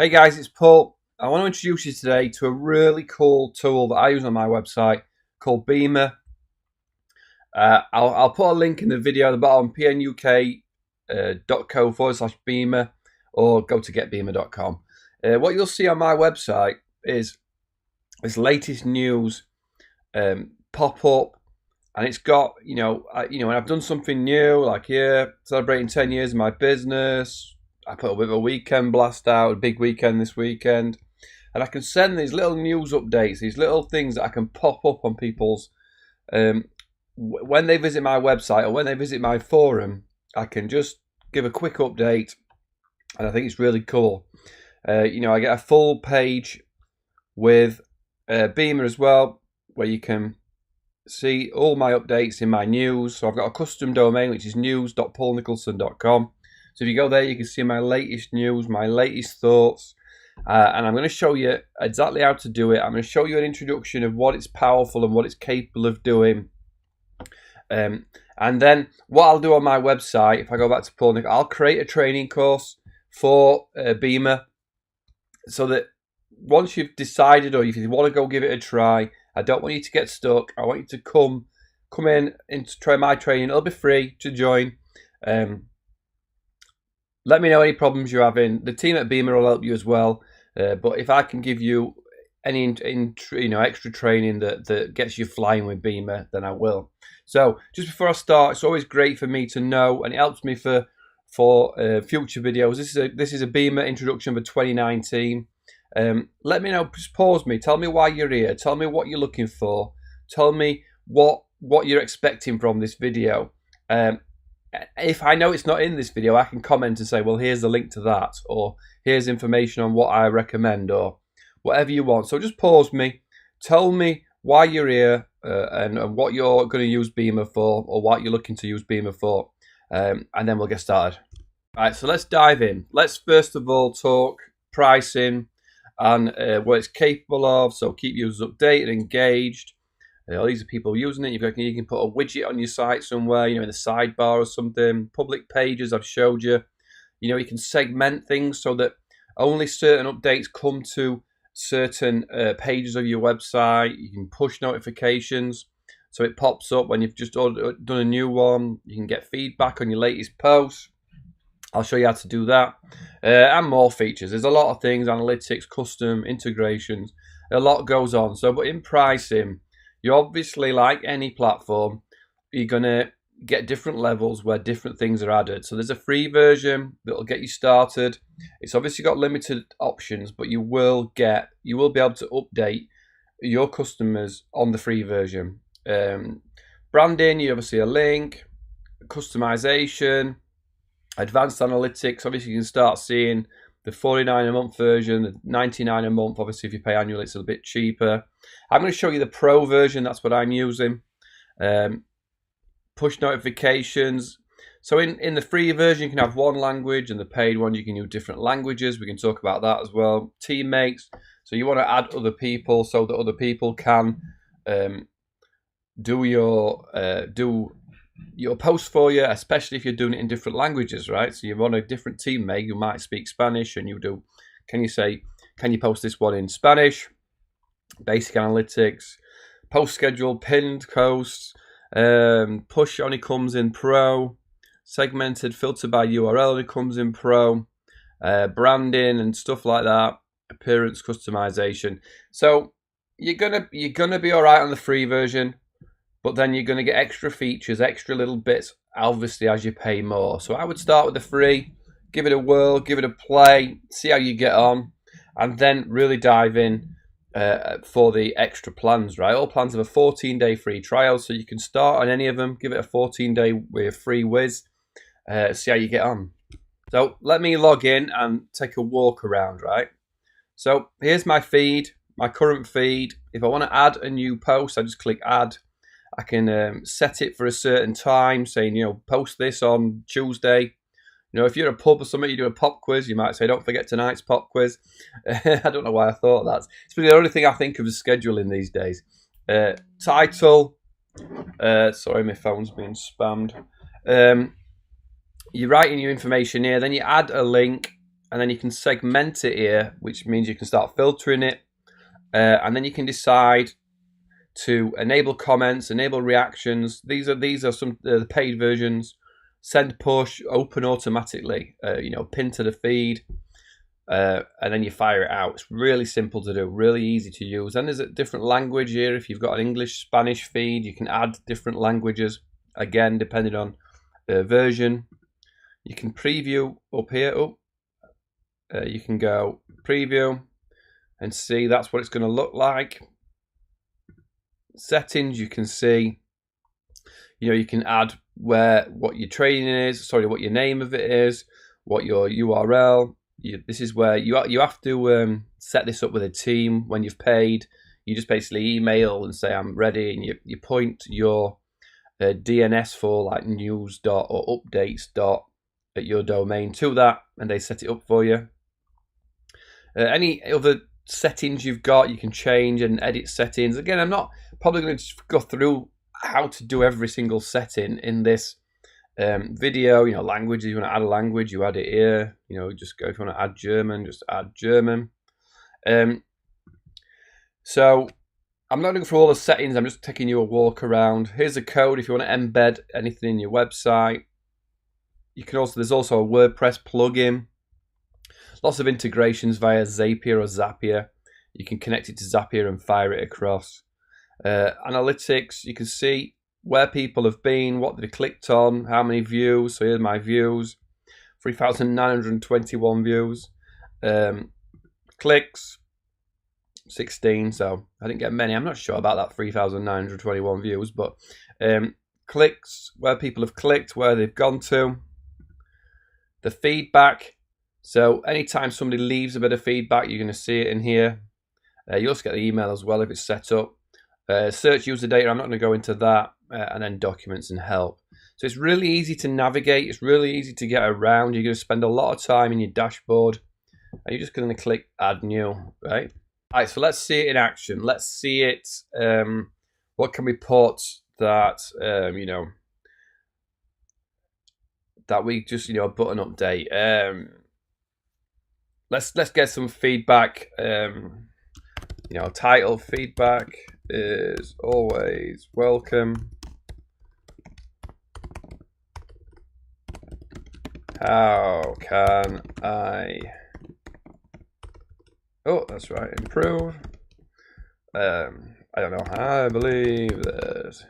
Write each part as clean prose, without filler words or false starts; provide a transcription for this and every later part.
Hey guys, it's Paul. I want to introduce you today to a really cool tool that I use on my website called Beamer. I'll put a link in the video at the bottom, pnuk.co/Beamer, or go to getbeamer.com. What you'll see on my website is this latest news pop up, and it's got when I've done something new, like here celebrating 10 years of my business. I put a bit of a weekend blast out, a big weekend this weekend, and I can send these little news updates, these little things that I can pop up on people's when they visit my website or when they visit my forum. I can just give a quick update, and I think it's really cool. I get a full page with Beamer as well, where you can see all my updates in my news. So I've got a custom domain, which is news.paulnicholson.com. So if you go there, you can see my latest news, my latest thoughts, and I'm going to show you exactly how to do it. I'm going to show you an introduction of what it's powerful and what it's capable of doing. And then what I'll do on my website, if I go back to Paul Nicholson, I'll create a training course for Beamer, so that once you've decided, or if you want to go give it a try, I don't want you to get stuck. I want you to come in and try my training. It'll be free to join. Let me know any problems you're having. The team at Beamer will help you as well. But if I can give you any extra training that gets you flying with Beamer, then I will. So just before I start, it's always great for me to know, and it helps me for future videos. This is a Beamer introduction for 2019. Let me know. Just pause me. Tell me why you're here. Tell me what you're looking for. Tell me what you're expecting from this video. If I know it's not in this video, I can comment and say, well, here's the link to that, or here's information on what I recommend, or whatever you want. So just pause me, tell me why you're here, and what you're going to use Beamer for, or what you're looking to use Beamer for, and then we'll get started. All right, so let's dive in. Let's first of all talk pricing and what it's capable of. So keep users updated, engaged. These are people using it. You can put a widget on your site somewhere, in the sidebar or something. Public pages, I've showed you. You can segment things so that only certain updates come to certain pages of your website. You can push notifications, so it pops up when you've just done a new one. You can get feedback on your latest posts. I'll show you how to do that, and more features. There's a lot of things: analytics, custom integrations. A lot goes on. But in pricing, you obviously, like any platform, you're going to get different levels where different things are added. So there's a free version that will get you started. It's obviously got limited options, but you will be able to update your customers on the free version. Branding, you obviously a link, customization, advanced analytics. Obviously, you can start seeing the $49 a month version, the $99 a month. Obviously, if you pay annually, it's a bit cheaper. I'm going to show you the pro version. That's what I'm using. Push notifications. So in the free version, you can have one language, and the paid one, you can use different languages. We can talk about that as well. Teammates. So you want to add other people so that other people can do your post for you, especially if you're doing it in different languages, right? So you want a different teammate who might speak Spanish, and can you post this one in Spanish? Basic analytics, post schedule, pinned posts, push only comes in pro, segmented, filter by URL only comes in pro, branding and stuff like that, appearance customization. So you're gonna be all right on the free version, but then you're gonna get extra features, extra little bits, obviously, as you pay more. So I would start with the free, give it a whirl, give it a play, see how you get on, and then really dive in for the extra plans, right? All plans have a 14-day free trial, so you can start on any of them, give it a 14-day with free whiz, see how you get on. So let me log in and take a walk around, right? So here's my feed, my current feed. If I want to add a new post, I just click add. I can set it for a certain time, saying, post this on Tuesday. If you're a pub or something, you do a pop quiz, you might say, don't forget tonight's pop quiz. I don't know why I thought that. It's really the only thing I think of is scheduling these days. Title. Sorry, my phone's being spammed. You write in your information here, then you add a link, and then you can segment it here, which means you can start filtering it, and then you can decide to enable comments, enable reactions. These are some the paid versions. Send push, open automatically, pin to the feed, and then you fire it out. It's really simple to do, really easy to use. And there's a different language here. If you've got an English, Spanish feed, you can add different languages, again, depending on version. You can preview up here. You can go preview and see that's what it's going to look like. Settings, you can see, you can add what your training is, what your name of it is, what your URL. This is where you have to set this up with a team. When you've paid, you just basically email and say I'm ready, and you point your DNS for like news dot or updates dot at your domain to that, and they set it up for you. Any other settings you've got, you can change and edit settings. Again, I'm not probably going to go through how to do every single setting in this video. Language, if you want to add a language, you add it here. Just go, if you want to add German, just add German. So I'm not looking for all the settings, I'm just taking you a walk around. Here's a code if you want to embed anything in your website. There's also a WordPress plugin. Lots of integrations via Zapier or Zapier. You can connect it to Zapier and fire it across. Analytics, you can see where people have been, what they clicked on, how many views. So here's my views, 3,921 views. Clicks, 16, so I didn't get many. I'm not sure about that 3,921 views, but clicks, where people have clicked, where they've gone to. The feedback, so anytime somebody leaves a bit of feedback, you're going to see it in here. You also get the email as well if it's set up. Search user data, I'm not going to go into that, and then documents and help. So it's really easy to navigate, it's really easy to get around. You're going to spend a lot of time in your dashboard, and you're just going to click add new, right? All right, so let's see it in action. Let's see it. What can we put that, that we just, button update. Let's get some feedback. Title feedback is always welcome. How can I? Oh, that's right. Improve. I don't know. I believe there's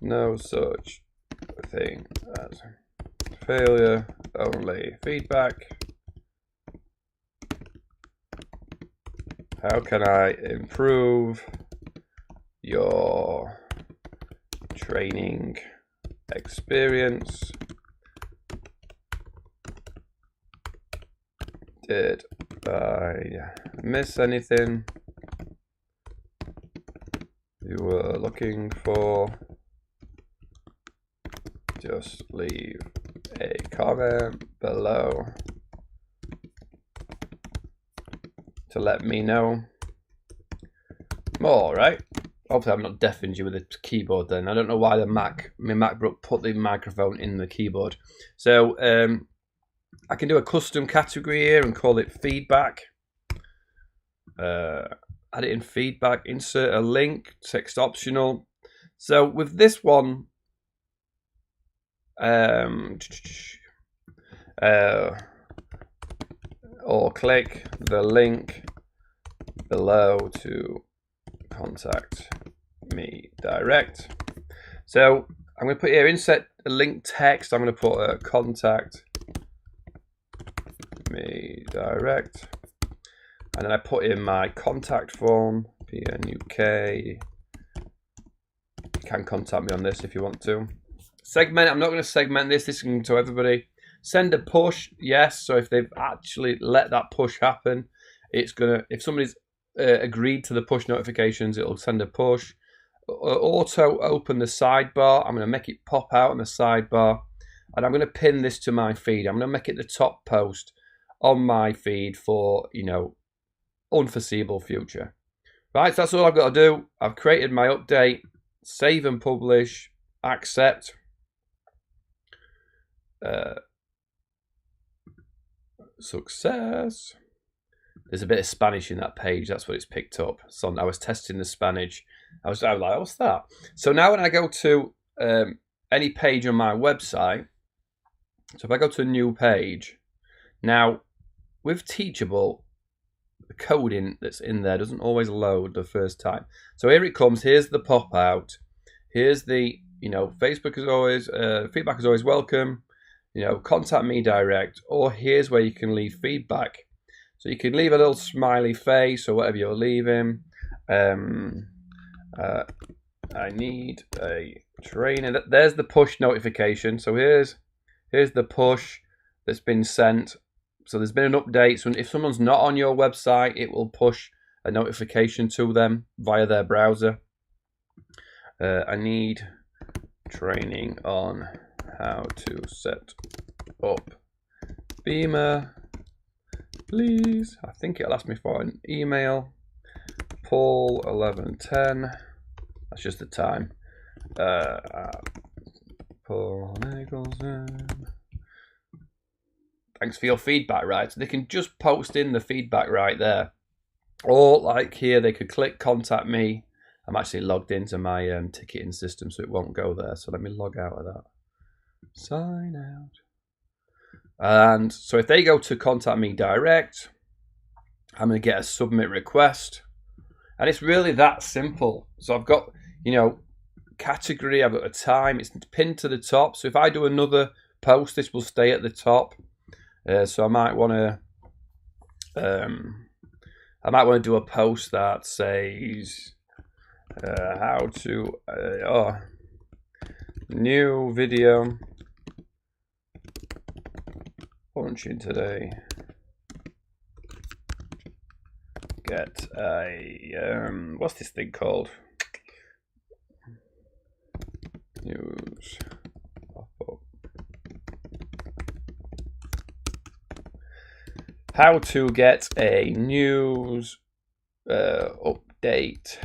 no such thing as failure, only feedback. How can I improve your training experience? Did I miss anything you were looking for? Just leave a comment below to let me know more, right? Hopefully I'm not deafened you with the keyboard then. I don't know why my MacBook put the microphone in the keyboard. So I can do a custom category here and call it feedback. Add it in feedback, insert a link, text optional. So with this one, or click the link below to contact me direct. So I'm going to put here, insert a link text. I'm going to put contact me direct, and then I put in my contact form, PNUK. You can contact me on this if you want to. Segment, I'm not going to segment this. This is going to everybody. Send a push, yes. So if they've actually let that push happen, it's gonna. If somebody's agreed to the push notifications, it'll send a push. Auto open the sidebar. I'm going to make it pop out on the sidebar, and I'm going to pin this to my feed. I'm going to make it the top post on my feed for unforeseeable future. Right, so that's all I've got to do. I've created my update. Save and publish. Accept. Success. There's a bit of Spanish in that page. That's what it's picked up. So I was testing the Spanish. I was like, what's that? So now when I go to any page on my website, so if I go to a new page, now with Teachable, the coding that's in there doesn't always load the first time. So here it comes. Here's the pop out. Here's the, Facebook is always, feedback is always welcome. Contact me direct, or here's where you can leave feedback. So you can leave a little smiley face or whatever you're leaving. I need a training. There's the push notification. So here's the push that's been sent. So there's been an update. So if someone's not on your website, it will push a notification to them via their browser. I need training on how to set up Beamer. Please. I think it'll ask me for an email. Paul 1110. That's just the time. Paul Nicholson. Thanks for your feedback, right? So they can just post in the feedback right there. Or like here, they could click contact me. I'm actually logged into my ticketing system, so it won't go there. So let me log out of that. Sign out. And so if they go to contact me direct, I'm going to get a submit request. And it's really that simple. So I've got, category, I've got a time, it's pinned to the top. So if I do another post, this will stay at the top. So I might want to do a post that says how to new video launching today. Get a what's this thing called? News pop-up. How to get a news update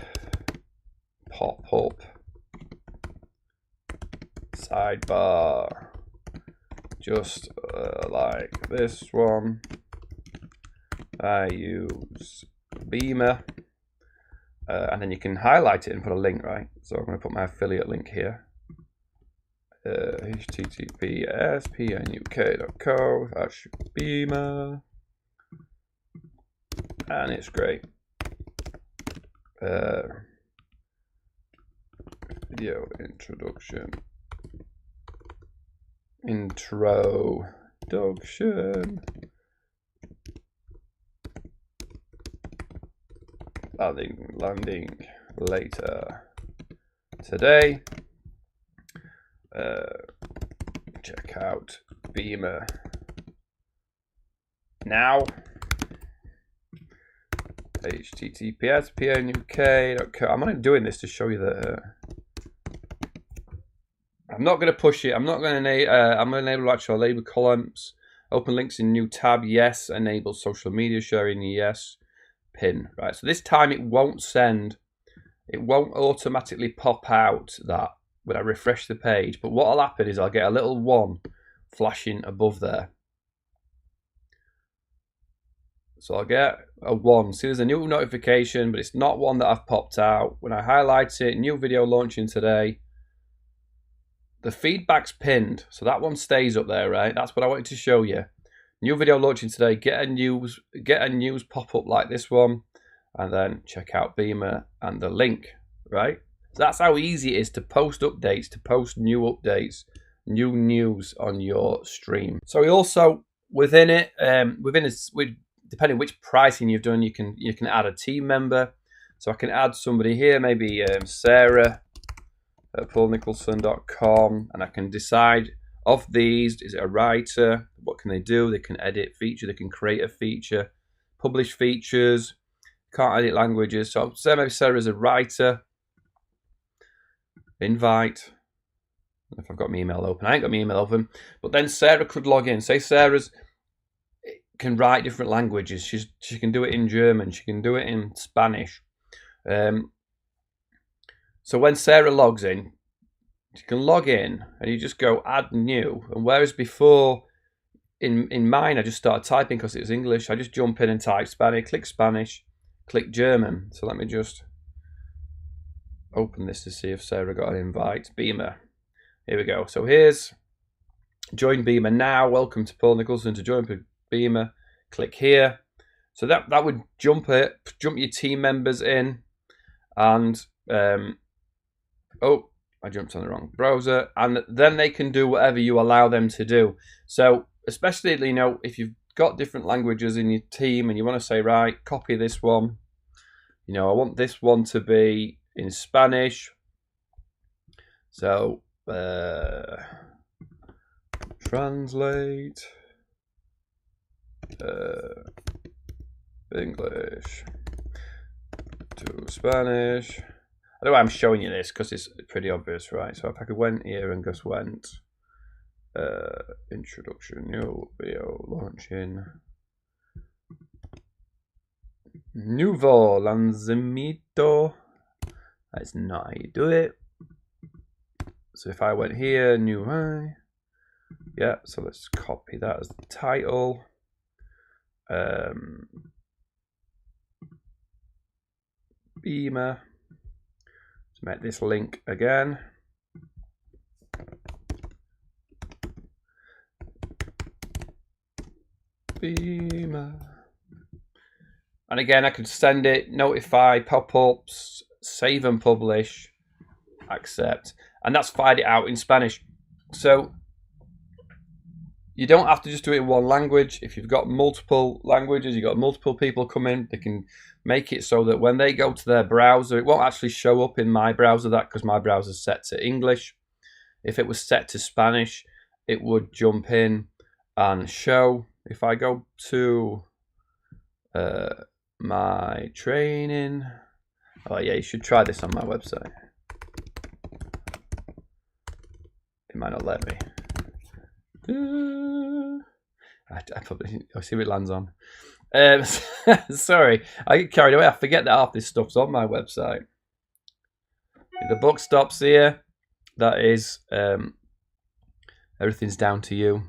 pop-up sidebar, just like this one. I use Beamer, and then you can highlight it and put a link, right? So I'm going to put my affiliate link here. https://pnuk.co/Beamer, and it's great. Video introduction. Landing later today. Check out Beamer now. https://pnuk.co. I'm only doing this to show you that I'm not going to push it. I'm not going to I'm going to enable actual label columns. Open links in new tab, yes. Enable social media sharing, yes. Pin, right? So this time it won't automatically pop out that when I refresh the page. But what will happen is I'll get a little 1 flashing above there. So I'll get a 1. See, there's a new notification, but it's not one that I've popped out. When I highlight it, new video launching today. The feedback's pinned, so that one stays up there, right? That's what I wanted to show you. New video launching today. Get a news pop-up like this one, and then check out Beamer and the link, right? So that's how easy it is to post updates, to post new updates, new news on your stream. So we also within it, depending which pricing you've done, you can add a team member. So I can add somebody here, maybe Sarah at paulnicholson.com, and I can decide of these, is it a writer? What can they do? They can edit feature, they can create a feature, publish features, can't edit languages. So say maybe Sarah's a writer. Invite. If I've got my email open, I ain't got my email open, but then Sarah could log in. Say Sarah's can write different languages. She can do it in German, she can do it in Spanish. So when Sarah logs in, she can log in and you just go add new. And whereas before in mine, I just started typing because it was English. I just jump in and type Spanish, click German. So let me just open this to see if Sarah got an invite. Beamer. Here we go. So here's join Beamer now. Welcome to Paul Nicholson to join Beamer. Click here. So that would jump your team members in, and oh, I jumped on the wrong browser, and then they can do whatever you allow them to do. So especially, if you've got different languages in your team and you want to say, right, copy this one. I want this one to be in Spanish. So translate English to Spanish. I know why I'm showing you this because it's pretty obvious, right? So if I could went here and just went introduction, new video launching, nuevo lanzamiento. That's not how you do it. So if I went here, new, yeah. So let's copy that as the title. Beamer. Let's make this link again. Beamer. And again, I could send it, notify, pop-ups, save and publish, accept, and that's fired it out in Spanish. So you don't have to just do it in one language. If you've got multiple languages, you've got multiple people come in, they can make it so that when they go to their browser, it won't actually show up in my browser, because my browser is set to English. If it was set to Spanish, it would jump in and show. If I go to my training, oh yeah, you should try this on my website. It might not let me. I'll see what it lands on. Sorry, I get carried away. I forget that half this stuff's on my website. If the book stops here, that is everything's down to you.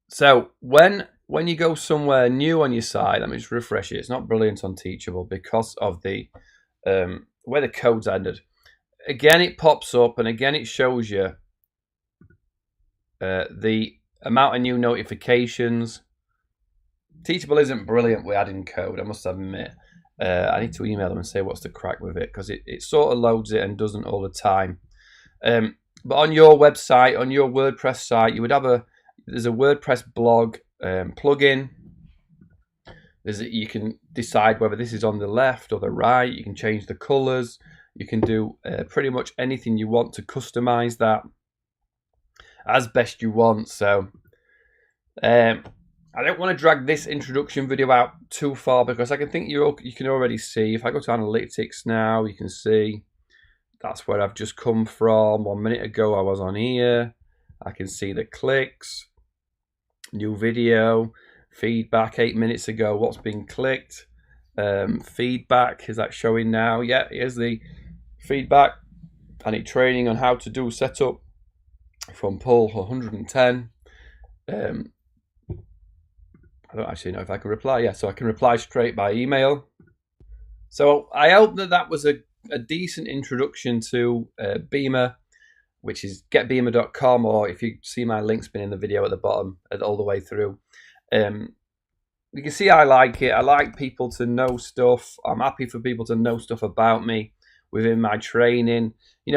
So when you go somewhere new on your site, let me just refresh it. It's not brilliant on Teachable because of the where the code's ended. Again, it pops up, and again, it shows you the amount of new notifications. Teachable isn't brilliant with adding code, I must admit. I need to email them and say what's the crack with it, because it sort of loads it and doesn't all the time. But on your website, on your WordPress site, you would have there's a WordPress blog plugin. You can decide whether this is on the left or the right. You can change the colors. You can do pretty much anything you want to customize that as best you want. So I don't want to drag this introduction video out too far, because I can think you can already see. If I go to analytics now, you can see that's where I've just come from. 1 minute ago I was on here. I can see the clicks, new video, feedback 8 minutes ago, what's been clicked, feedback, is that showing now? Yeah, here's the feedback. I need training on how to do setup from Paul 110. I don't actually know if I can reply. Yeah, so I can reply straight by email. So I hope that was a decent introduction to Beamer, which is getbeamer.com, or if you see my link's been in the video at the bottom all the way through. You can see I like it. I like people to know stuff. I'm happy for people to know stuff about me within my training.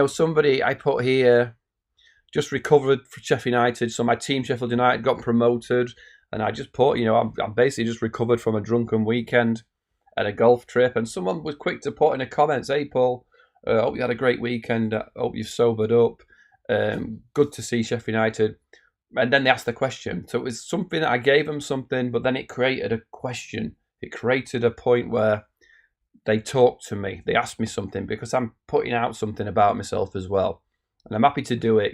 Somebody I put here just recovered for Sheffield United. So my team, Sheffield United, got promoted. And I just put, I'm basically just recovered from a drunken weekend at a golf trip. And someone was quick to put in the comments, hey, Paul, I hope you had a great weekend. I hope you've sobered up. Good to see Sheffield United. And then they asked the question. So it was something that I gave them something, but then it created a question. It created a point where they talked to me. They asked me something, because I'm putting out something about myself as well. And I'm happy to do it,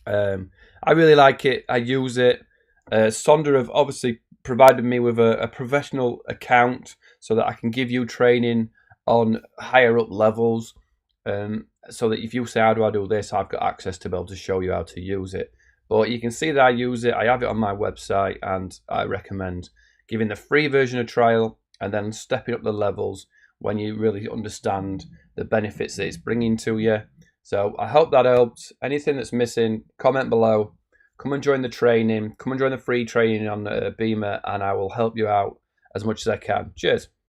I really like it. I use it. Sonder have obviously provided me with a professional account so that I can give you training on higher up levels. so that if you say, how do I do this, I've got access to be able to show you how to use it. But you can see that I use it. I have it on my website, and I recommend giving the free version a trial and then stepping up the levels when you really understand the benefits that it's bringing to you. So I hope that helped. Anything that's missing, comment below. Come and join the training. Come and join the free training on Beamer, and I will help you out as much as I can. Cheers.